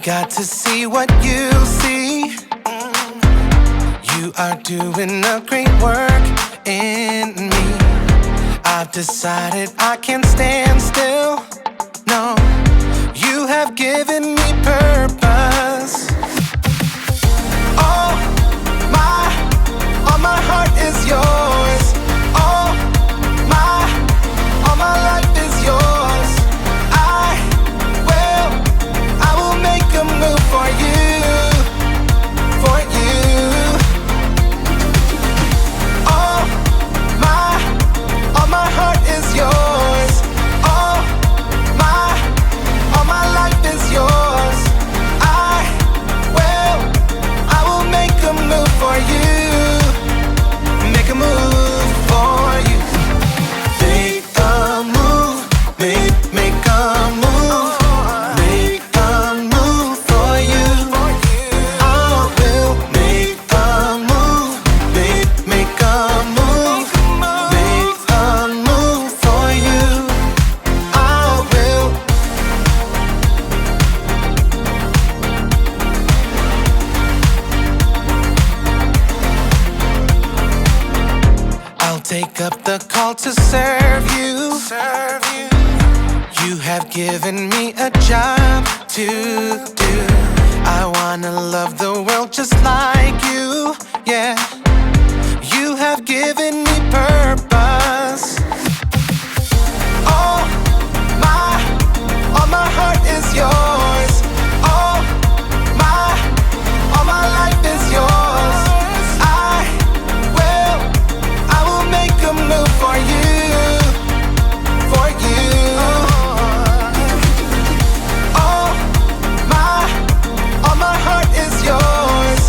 got to see what you see. You are doing a great work in me. I've decided I can't stand still. No, you have given me purpose. All my heart is yours. All my life is yours. I will make a move for you, for you. All my heart is yours. All my life is yours. I will make a move for you. Make a move for you. Make a move, make a move. Make a move for you. I will make a move, make a move. Make a move for you. I will. I'll take up the call to serve you. You have given me a job to do. I wanna love the world just like you. Yeah, you have given me purpose. All my heart is yours. All my life is yours. I will make a move for you, for you. All my heart is yours.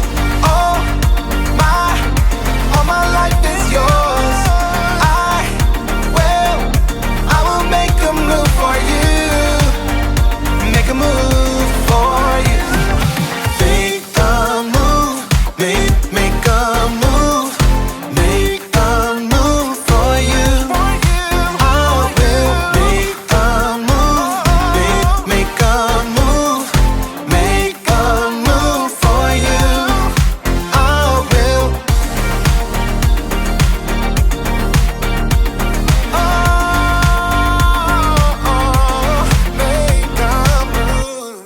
All my life is yours. I will make a move for you. Make a move for you. Make a move, make a move. Make a move for you. I will make a move, make a move. Make a move for you. I will. Make a move.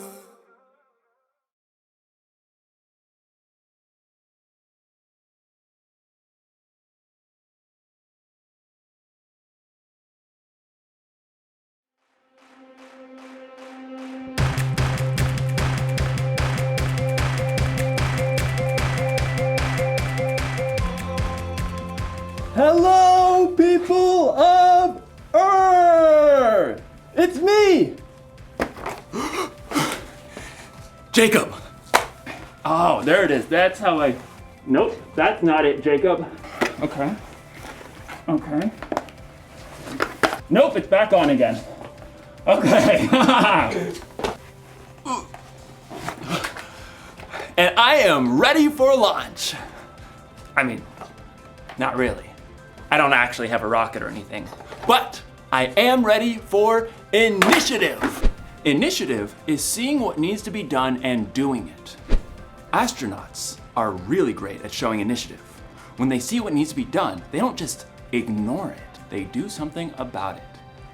Hello, people of Earth! It's me! Jacob! Oh, there it is. That's how I... Nope, that's not it, Jacob. Okay. Okay. Nope, it's back on again. Okay. And I am ready for launch. I mean, not really. I don't actually have a rocket or anything, but I am ready for initiative. Initiative is seeing what needs to be done and doing it. Astronauts are really great at showing initiative. When they see what needs to be done, they don't just ignore it. They do something about it.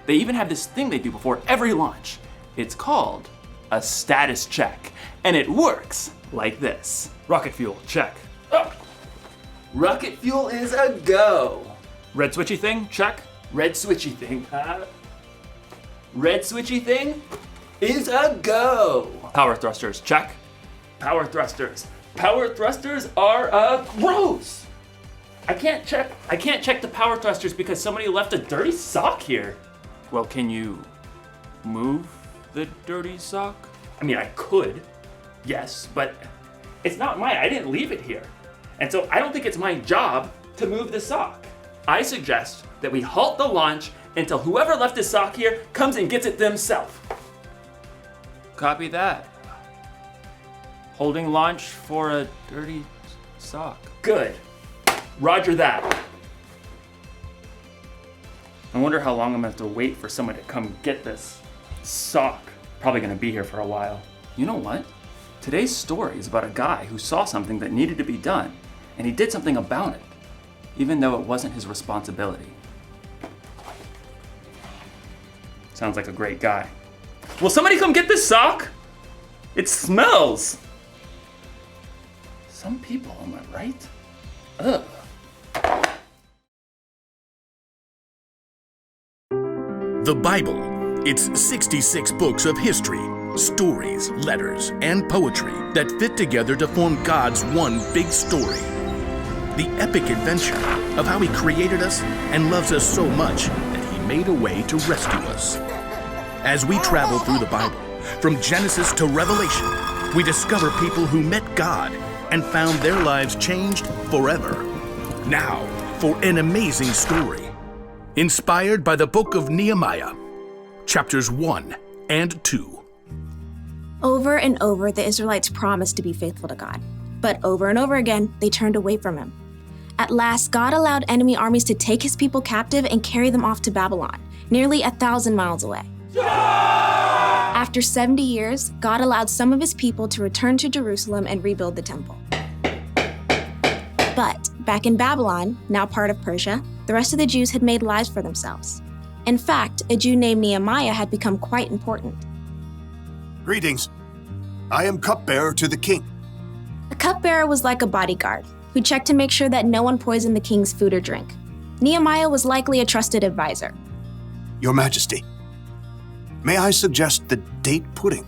They even have this thing they do before every launch. It's called a status check, and it works like this. Rocket fuel, check. Oh. Rocket fuel is a go. Red switchy thing, check. Red switchy thing, red switchy thing is a go. Power thrusters, check. Power thrusters. Power thrusters are a gross. I can't check the power thrusters because somebody left a dirty sock here. Well, can you move the dirty sock? I mean, I could, yes, but it's not mine. I didn't leave it here. And so I don't think it's my job to move the sock. I suggest that we halt the launch until whoever left his sock here comes and gets it themselves. Copy that. Holding launch for a dirty sock. Good. Roger that. I wonder how long I'm gonna have to wait for someone to come get this sock. Probably gonna be here for a while. You know what? Today's story is about a guy who saw something that needed to be done, and he did something about it, even though it wasn't his responsibility. Sounds like a great guy. Will somebody come get this sock? It smells. Some people, am I right? Ugh. The Bible. It's 66 books of history, stories, letters, and poetry that fit together to form God's one big story. The epic adventure of how He created us and loves us so much that He made a way to rescue us. As we travel through the Bible, from Genesis to Revelation, we discover people who met God and found their lives changed forever. Now, for an amazing story. Inspired by the book of Nehemiah, chapters 1 and 2. Over and over, the Israelites promised to be faithful to God. But over and over again, they turned away from Him. At last, God allowed enemy armies to take His people captive and carry them off to Babylon, nearly 1,000 miles away. After 70 years, God allowed some of His people to return to Jerusalem and rebuild the temple. But back in Babylon, now part of Persia, the rest of the Jews had made lives for themselves. In fact, a Jew named Nehemiah had become quite important. Greetings. I am cupbearer to the king. A cupbearer was like a bodyguard who checked to make sure that no one poisoned the king's food or drink. Nehemiah was likely a trusted advisor. Your Majesty, may I suggest the date pudding?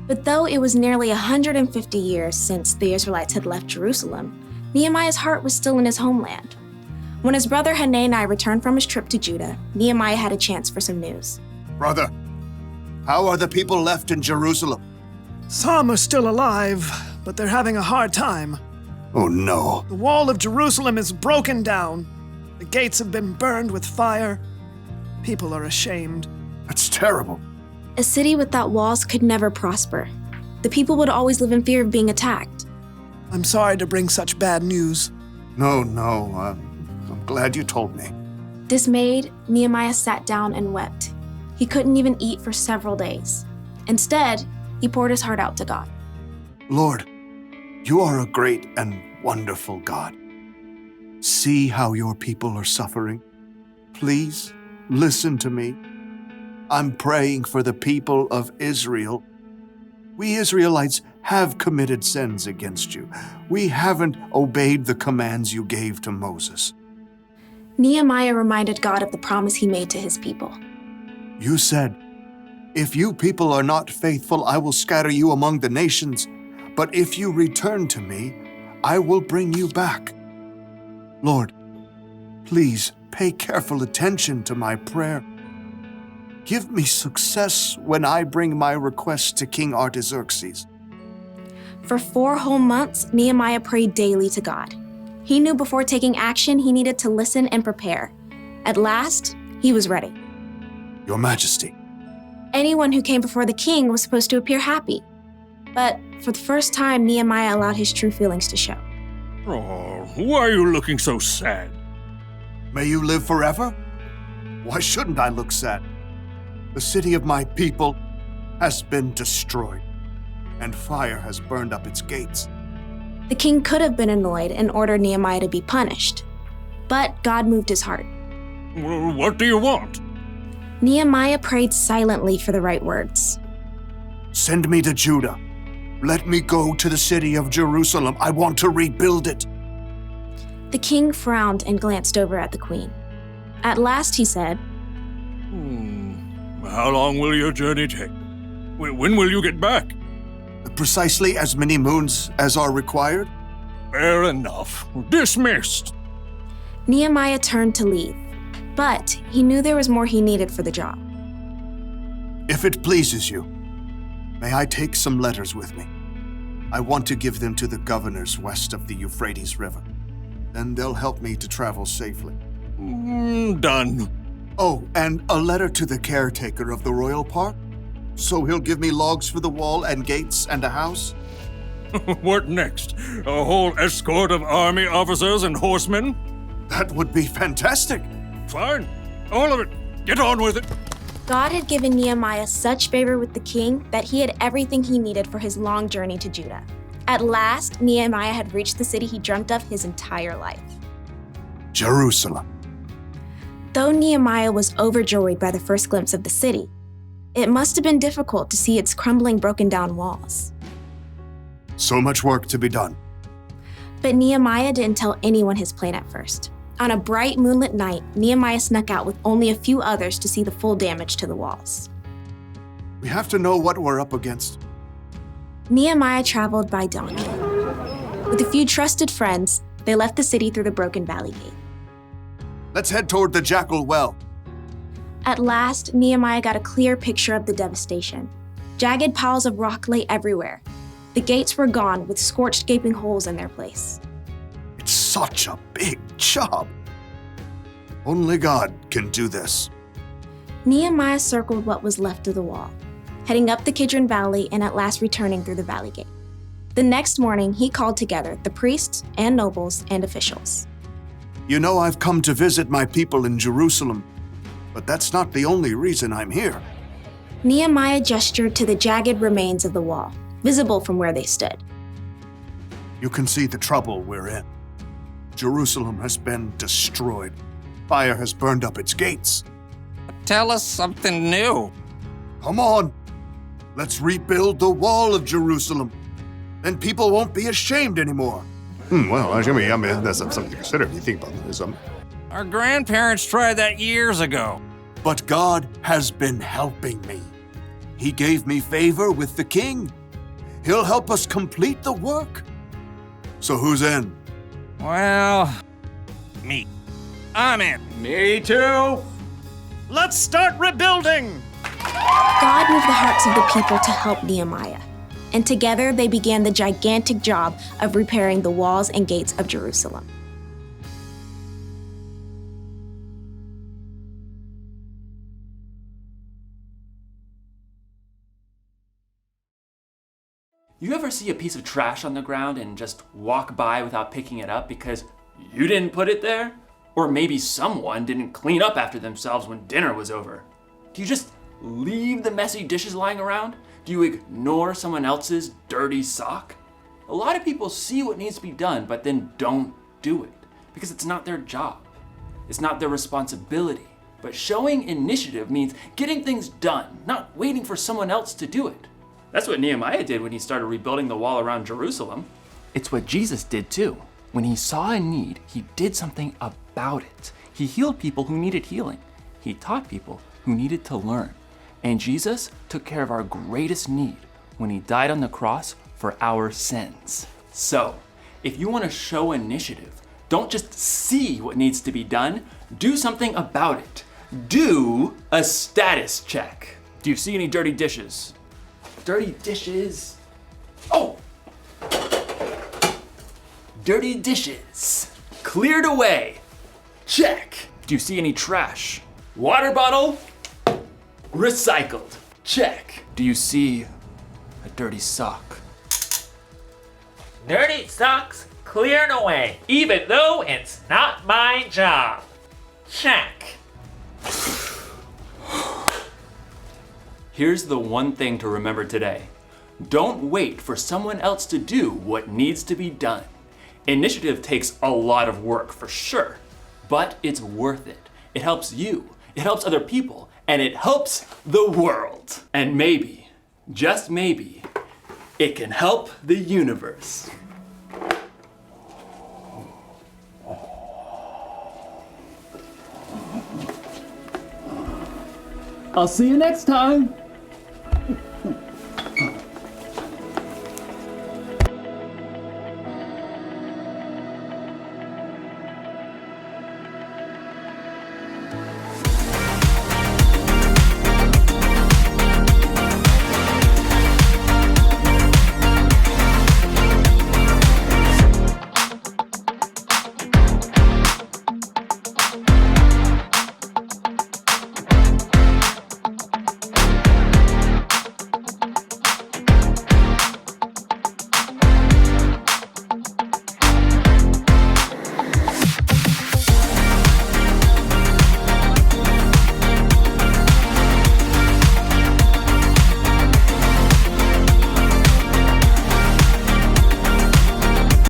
But though it was nearly 150 years since the Israelites had left Jerusalem, Nehemiah's heart was still in his homeland. When his brother Hanani returned from his trip to Judah, Nehemiah had a chance for some news. Brother, how are the people left in Jerusalem? Some are still alive, but they're having a hard time. Oh no. The wall of Jerusalem is broken down. The gates have been burned with fire. People are ashamed. That's terrible. A city without walls could never prosper. The people would always live in fear of being attacked. I'm sorry to bring such bad news. No, I'm glad you told me. Dismayed, Nehemiah sat down and wept. He couldn't even eat for several days. Instead, he poured his heart out to God. Lord, you are a great and wonderful God. See how your people are suffering. Please listen to me. I'm praying for the people of Israel. We Israelites have committed sins against you. We haven't obeyed the commands you gave to Moses. Nehemiah reminded God of the promise He made to His people. You said, if you people are not faithful, I will scatter you among the nations. But if you return to me, I will bring you back. Lord, please pay careful attention to my prayer. Give me success when I bring my request to King Artaxerxes. For 4 whole months, Nehemiah prayed daily to God. He knew before taking action, he needed to listen and prepare. At last, he was ready. Your Majesty. Anyone who came before the king was supposed to appear happy. But for the first time, Nehemiah allowed his true feelings to show. Oh, why are you looking so sad? May you live forever? Why shouldn't I look sad? The city of my people has been destroyed, and fire has burned up its gates. The king could have been annoyed and ordered Nehemiah to be punished. But God moved his heart. Well, what do you want? Nehemiah prayed silently for the right words. Send me to Judah. Let me go to the city of Jerusalem. I want to rebuild it. The king frowned and glanced over at the queen. At last he said, How long will your journey take? When will you get back? Precisely as many moons as are required. Fair enough. Dismissed. Nehemiah turned to leave, but he knew there was more he needed for the job. If it pleases you, may I take some letters with me? I want to give them to the governors west of the Euphrates River. Then they'll help me to travel safely. Done. Oh, and a letter to the caretaker of the royal park? So he'll give me logs for the wall and gates and a house? What next? A whole escort of army officers and horsemen? That would be fantastic. Fine. All of it. Get on with it. God had given Nehemiah such favor with the king that he had everything he needed for his long journey to Judah. At last, Nehemiah had reached the city he dreamt of his entire life. Jerusalem. Though Nehemiah was overjoyed by the first glimpse of the city, it must have been difficult to see its crumbling, broken down walls. So much work to be done. But Nehemiah didn't tell anyone his plan at first. On a bright moonlit night, Nehemiah snuck out with only a few others to see the full damage to the walls. We have to know what we're up against. Nehemiah traveled by donkey. With a few trusted friends, they left the city through the broken valley gate. Let's head toward the Jackal Well. At last, Nehemiah got a clear picture of the devastation. Jagged piles of rock lay everywhere. The gates were gone, with scorched, gaping holes in their place. It's such a big job. Only God can do this. Nehemiah circled what was left of the wall, heading up the Kidron Valley and at last returning through the valley gate. The next morning, he called together the priests and nobles and officials. You know, I've come to visit my people in Jerusalem, but that's not the only reason I'm here. Nehemiah gestured to the jagged remains of the wall, visible from where they stood. You can see the trouble we're in. Jerusalem has been destroyed. Fire has burned up its gates. Tell us something new. Come on. Let's rebuild the wall of Jerusalem. Then people won't be ashamed anymore. Well, I mean, that's something to consider if you think about this. Our grandparents tried that years ago. But God has been helping me. He gave me favor with the king. He'll help us complete the work. So who's in? Well, me. I'm in. Me too. Let's start rebuilding! God moved the hearts of the people to help Nehemiah, and together they began the gigantic job of repairing the walls and gates of Jerusalem. You ever see a piece of trash on the ground and just walk by without picking it up because you didn't put it there? Or maybe someone didn't clean up after themselves when dinner was over? Do you just leave the messy dishes lying around? Do you ignore someone else's dirty sock? A lot of people see what needs to be done, but then don't do it because it's not their job. It's not their responsibility. But showing initiative means getting things done, not waiting for someone else to do it. That's what Nehemiah did when he started rebuilding the wall around Jerusalem. It's what Jesus did too. When he saw a need, he did something about it. He healed people who needed healing. He taught people who needed to learn. And Jesus took care of our greatest need when he died on the cross for our sins. So, if you want to show initiative, don't just see what needs to be done, do something about it. Do a status check. Do you see any dirty dishes? Dirty dishes. Oh! Dirty dishes. Cleared away. Check. Do you see any trash? Water bottle? Recycled. Check. Do you see a dirty sock? Dirty socks cleared away, even though it's not my job. Check. Here's the one thing to remember today. Don't wait for someone else to do what needs to be done. Initiative takes a lot of work for sure, but it's worth it. It helps you, it helps other people, and it helps the world. And maybe, just maybe, it can help the universe. I'll see you next time.